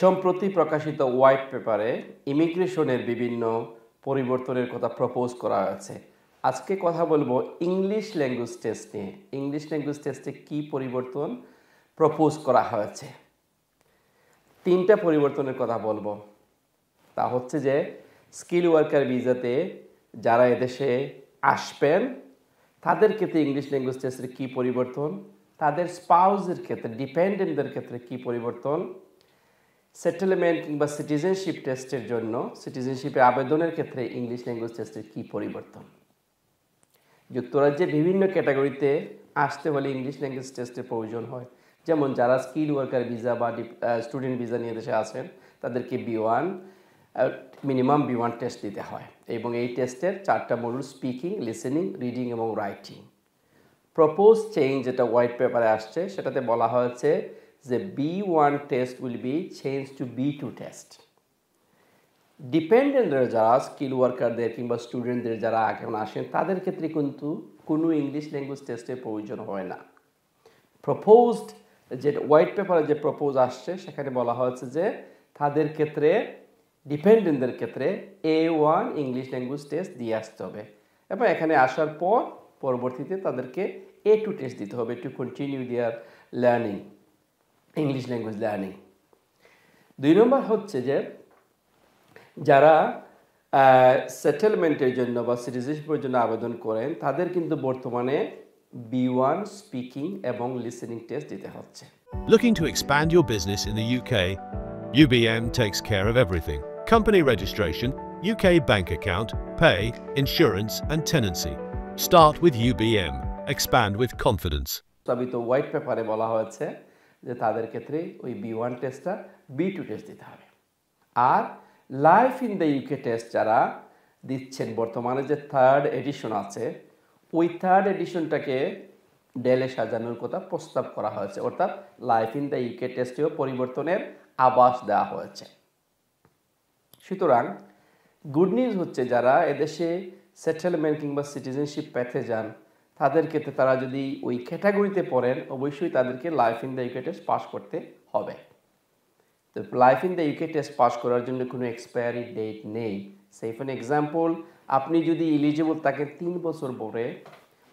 সম্প্রতি প্রকাশিত হোয়াইট পেপারে ইমিগ্রেশনের বিভিন্ন পরিবর্তনের কথা প্রপোজ করা হয়েছে। আজকে কথা বলবো ইংলিশ ল্যাঙ্গুয়েজ টেস্ট নিয়ে। ইংলিশ ল্যাঙ্গুয়েজ টেস্টে কী পরিবর্তন প্রপোজ করা হয়েছে। তিনটা পরিবর্তনের কথা বলবো। তা হচ্ছে যে স্কিল ওয়ার্কার ভিসাতে যারা এদেশে আসবেন তাদের ক্ষেত্রে ইংলিশ ল্যাঙ্গুয়েজ টেস্টের কী পরিবর্তন, তাদের স্পাউসের ক্ষেত্রে ডিপেন্ডেন্টদের ক্ষেত্রে কী পরিবর্তন, সেটেলমেন্ট কিংবা সিটিজেনশিপ টেস্টের জন্য সিটিজেনশিপে আবেদনের ক্ষেত্রে ইংলিশ ল্যাঙ্গুয়েজ টেস্টের কী পরিবর্তন। যুক্তরাজ্যে বিভিন্ন ক্যাটাগরিতে আসতে হলে ইংলিশ ল্যাঙ্গুয়েজ টেস্টের প্রয়োজন হয়। যেমন যারা স্কিল ওয়ার্কার ভিসা বা স্টুডেন্ট ভিসা নিয়ে দেশে আসেন তাদেরকে B1 মিনিমাম B1 টেস্ট দিতে হয় এবং এই টেস্টের 4টা মডুল স্পিকিং, লিসেনিং, রিডিং এবং রাইটিং। প্রপোজ চেঞ্জ যেটা হোয়াইট পেপারে আসছে সেটাতে বলা হয়েছে যে B1 test will be change to B2 test. ডিপেন্ডেন্টরা যারা স্কিল ওয়ার্কারদের কিংবা স্টুডেন্টদের যারা এখন আসেন তাদের ক্ষেত্রে কিন্তু কোনো ইংলিশ ল্যাঙ্গুয়েজ টেস্টের প্রয়োজন হয় না। প্রপোজড যে হোয়াইট পেপারে যে প্রপোজ আসছে সেখানে বলা হয়েছে যে তাদের ক্ষেত্রে ডিপেন্ডেন্টদের ক্ষেত্রে A1 ইংলিশ ল্যাঙ্গুয়েজ টেস্ট দিয়ে আসতে হবে এবং এখানে আসার পর পরবর্তীতে তাদেরকে A2 টেস্ট দিতে হবে to continue there learning, English language learning. 2 নম্বর হচ্ছে যে যারা সেটেলমেন্টের জন্য বা সিটিজেনশিপের জন্য আবেদন করেন তাদের কিন্তু বর্তমানে B1 স্পিকিং এবং লিসেনিং টেস্ট দিতে হচ্ছে। Looking to expand your business in the UK? UBM takes care of everything. Company registration, UK bank account, pay, insurance and tenancy. Start with UBM. Expand with confidence. তো white পেপারে বলা হয়েছে যে তাদের ক্ষেত্রে ওই B1 টেস্টটা B2 টেস্ট দিতে হবে। আর life in the UK test যারা দিচ্ছেন বর্তমানে যে 3rd এডিশন আছে ওই 3rd এডিশনটাকে ডেলে সাজানোর কথা প্রস্তাব করা হয়েছে, অর্থাৎ লাইফ ইন দ্য ইউকে টেস্টেও পরিবর্তনের আভাস দেওয়া হয়েছে। সুতরাং গুড নিউজ হচ্ছে যারা এদেশে সেটেলমেন্ট কিংবা সিটিজেনশিপ পেতে যান তাদের ক্ষেত্রে তারা যদি ওই ক্যাটাগরিতে পড়েন অবশ্যই তাদেরকে life in the UK test pass করতে হবে। তো life in the UK test pass করার জন্য কোনো এক্সপায়ারি ডেট নেই। সেই ফর এক্সাম্পল আপনি যদি এলিজিবল থাকেন 3 বছর পরে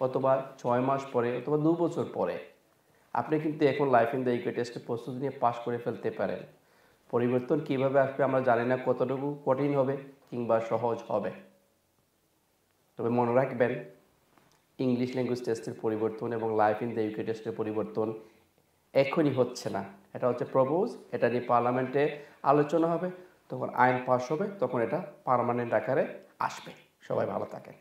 অথবা 6 মাস পরে অথবা 2 বছর পরে আপনি কিন্তু এখন লাইফ ইন দ্য ইউকে টেস্টে প্রস্তুতি নিয়ে পাস করে ফেলতে পারেন। পরিবর্তন কীভাবে আসবে আমরা জানি না, কতটুকু কঠিন হবে কিংবা সহজ হবে। তবে মনে রাখবেন ইংলিশ ল্যাঙ্গুয়েজ টেস্টের পরিবর্তন এবং লাইফ ইন দ্য ইউকে টেস্টের পরিবর্তন এখনই হচ্ছে না, এটা হচ্ছে প্রপোজ। এটা নিয়ে পার্লামেন্টে আলোচনা হবে, তখন আইন পাস হবে, তখন এটা পার্মানেন্ট আকারে আসবে। সবাই ভালো থাকেন।